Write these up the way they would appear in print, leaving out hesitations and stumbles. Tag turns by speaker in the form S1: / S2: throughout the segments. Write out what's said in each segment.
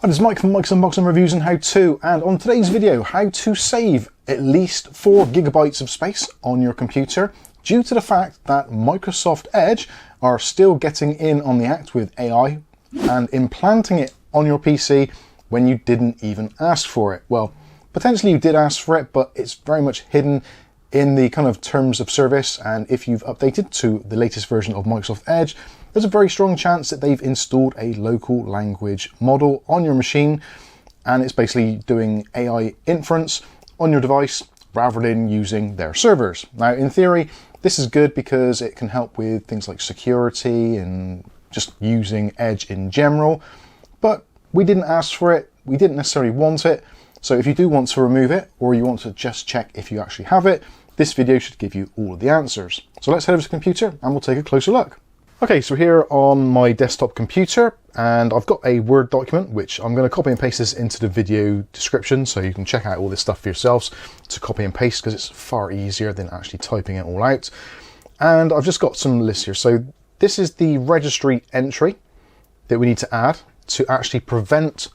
S1: Hi, this is Mike from Mike's Unboxing Reviews and How To, and on today's video, how to save at least 4 gigabytes of space on your computer due to the fact that Microsoft Edge are still getting in on the act with AI and implanting it on your PC when you didn't even ask for it. Well, potentially you did ask for it, but it's very much hidden in the kind of terms of service, and if you've updated to the latest version of Microsoft Edge, there's a very strong chance that they've installed a local language model on your machine, and it's basically doing AI inference on your device rather than using their servers. Now, in theory, this is good because it can help with things like security and just using Edge in general, but we didn't ask for it, we didn't necessarily want it, so if you do want to remove it, or you want to just check if you actually have it, this video should give you all of the answers. So let's head over to the computer and we'll take a closer look. Okay, so here on my desktop computer, and I've got a Word document, which I'm going to copy and paste this into the video description so you can check out all this stuff for yourselves to copy and paste, because it's far easier than actually typing it all out. And I've just got some lists here. So this is the registry entry that we need to add to actually prevent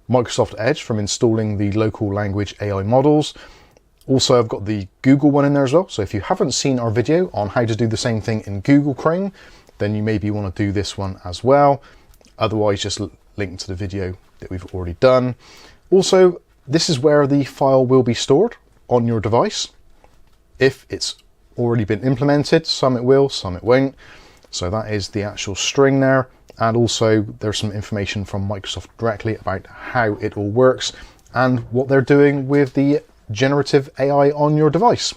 S1: Microsoft Edge from installing the local language AI models. Also, I've got the Google one in there as well. So if you haven't seen our video on how to do the same thing in Google Chrome, then you maybe want to do this one as well. Otherwise, just link to the video that we've already done. Also, this is where the file will be stored on your device. If it's already been implemented, some it will, some it won't. So that is the actual string there. And also there's some information from Microsoft directly about how it all works and what they're doing with the generative AI on your device.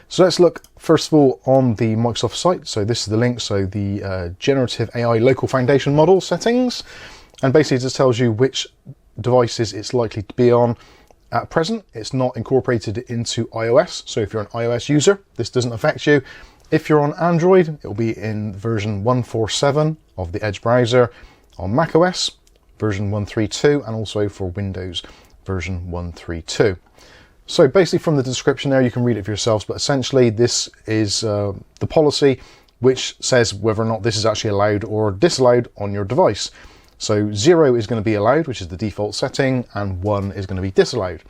S1: So let's look first of all on the Microsoft site. So this is the link, so the generative AI local foundation model settings, and basically it just tells you which devices it's likely to be on. At present, it's not incorporated into iOS, so if you're an iOS user, this doesn't affect you. If you're on Android, it will be in version 147 of the Edge browser, on macOS version 132, and also for Windows version 132. So basically from the description there, you can read it for yourselves, but essentially this is the policy which says whether or not this is actually allowed or disallowed on your device. So 0 is going to be allowed, which is the default setting, and 1 is going to be disallowed.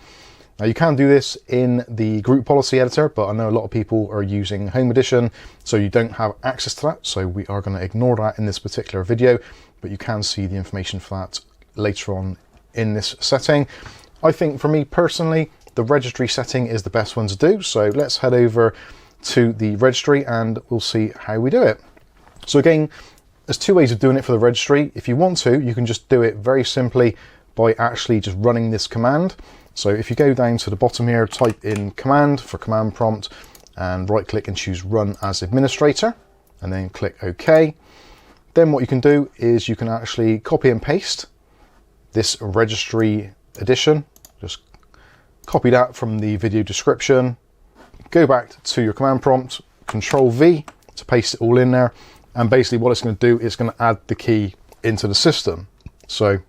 S1: Now you can do this in the group policy editor, but I know a lot of people are using Home Edition, so you don't have access to that. So we are going to ignore that in this particular video, but you can see the information for that later on in this setting. I think for me personally, the registry setting is the best one to do. So let's head over to the registry and we'll see how we do it. So again, there's 2 ways of doing it for the registry. If you want to, you can just do it very simply by actually just running this command. So if you go down to the bottom here, type in command for command prompt and right click and choose run as administrator and then click OK. Then what you can do is you can actually copy and paste this registry edition. Just copy that from the video description, go back to your command prompt, Control V to paste it all in there. And basically what it's going to do is going to add the key into the system. So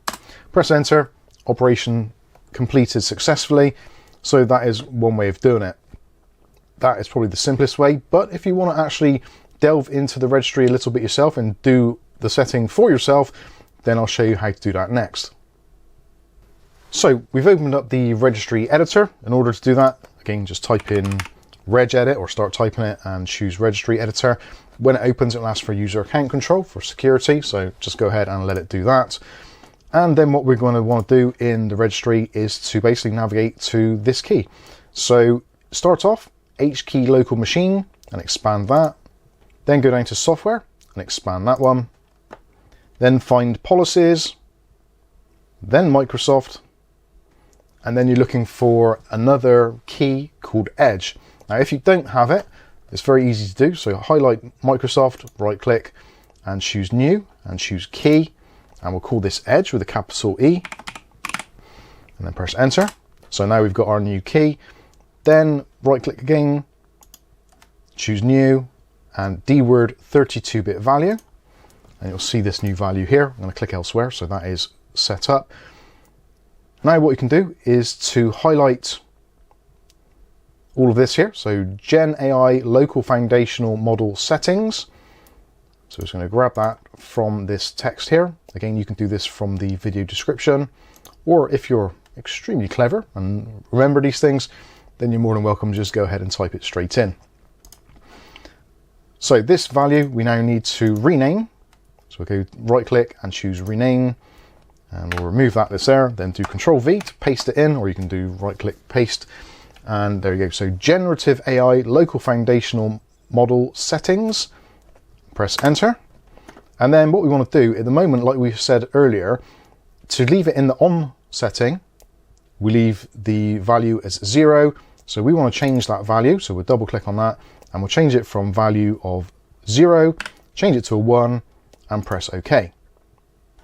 S1: press enter, operation completed successfully. So that is one way of doing it. That is probably the simplest way, but if you want to actually delve into the registry a little bit yourself and do the setting for yourself, then I'll show you how to do that next. So we've opened up the registry editor. In order to do that, again, just type in regedit or start typing it and choose registry editor. When it opens, it'll ask for user account control for security. So just go ahead and let it do that. And then what we're going to want to do in the registry is to basically navigate to this key. So start off H key local machine and expand that. Then go down to software and expand that one. Then find policies, then Microsoft, and then you're looking for another key called Edge. Now, if you don't have it, it's very easy to do. So highlight Microsoft, right click and choose new and choose key. And we'll call this Edge with a capital E and then press enter. So now we've got our new key. Then right click again, choose new and dword 32-bit value. And you'll see this new value here. I'm going to click elsewhere. So that is set up. Now what you can do is to highlight all of this here. So Gen AI local foundational model settings. So I'm just going to grab that from this text here. Again, you can do this from the video description, or if you're extremely clever and remember these things, then you're more than welcome to just go ahead and type it straight in. So this value we now need to rename. So we'll go right click and choose rename, and we'll remove that that's there, then do Control V to paste it in, or you can do right click paste, and there you go. So generative AI local foundational model settings. Press enter, and then what we want to do at the moment, like we said earlier, to leave it in the on setting, we leave the value as 0. So we want to change that value, so we'll double click on that and we'll change it from value of 0, change it to a 1, and press OK.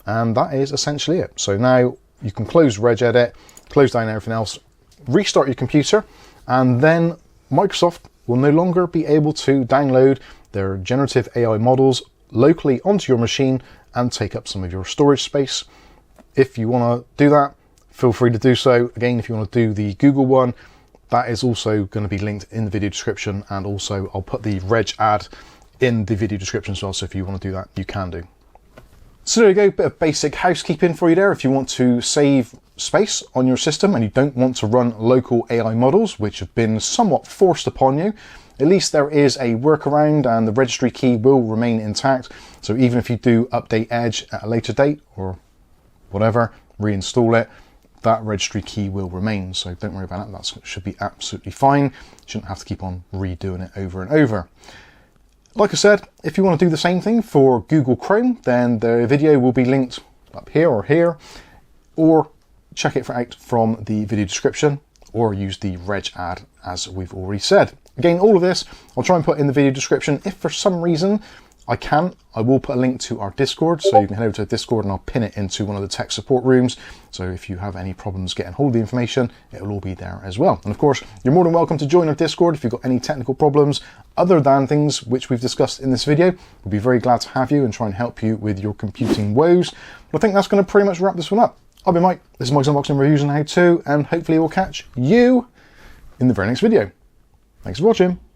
S1: And that is essentially it. So now you can close regedit, close down everything else, restart your computer, and then Microsoft will no longer be able to download their generative AI models locally onto your machine and take up some of your storage space. If you want to do that, feel free to do so. Again, if you want to do the Google one, that is also going to be linked in the video description, and also I'll put the reg ad in the video description as well, so if you want to do that, you can do. So there you go, bit of basic housekeeping for you there. If you want to save space on your system and you don't want to run local AI models, which have been somewhat forced upon you, at least there is a workaround, and the registry key will remain intact. So even if you do update Edge at a later date or whatever, reinstall it, that registry key will remain. So don't worry about it, that should be absolutely fine. You shouldn't have to keep on redoing it over and over. Like I said, if you want to do the same thing for Google Chrome, then the video will be linked up here or here, or check it out from the video description, or use the reg ad as we've already said. Again, all of this I'll try and put in the video description. If for some reason I can't, I will put a link to our Discord, so you can head over to Discord and I'll pin it into one of the tech support rooms. So if you have any problems getting hold of the information, it will all be there as well. And of course, you're more than welcome to join our Discord if you've got any technical problems other than things which we've discussed in this video. We'll be very glad to have you and try and help you with your computing woes. But I think that's going to pretty much wrap this one up. I've been Mike, this is Mike's Unboxing Reviews and How To, and hopefully we'll catch you in the very next video. Thanks for watching.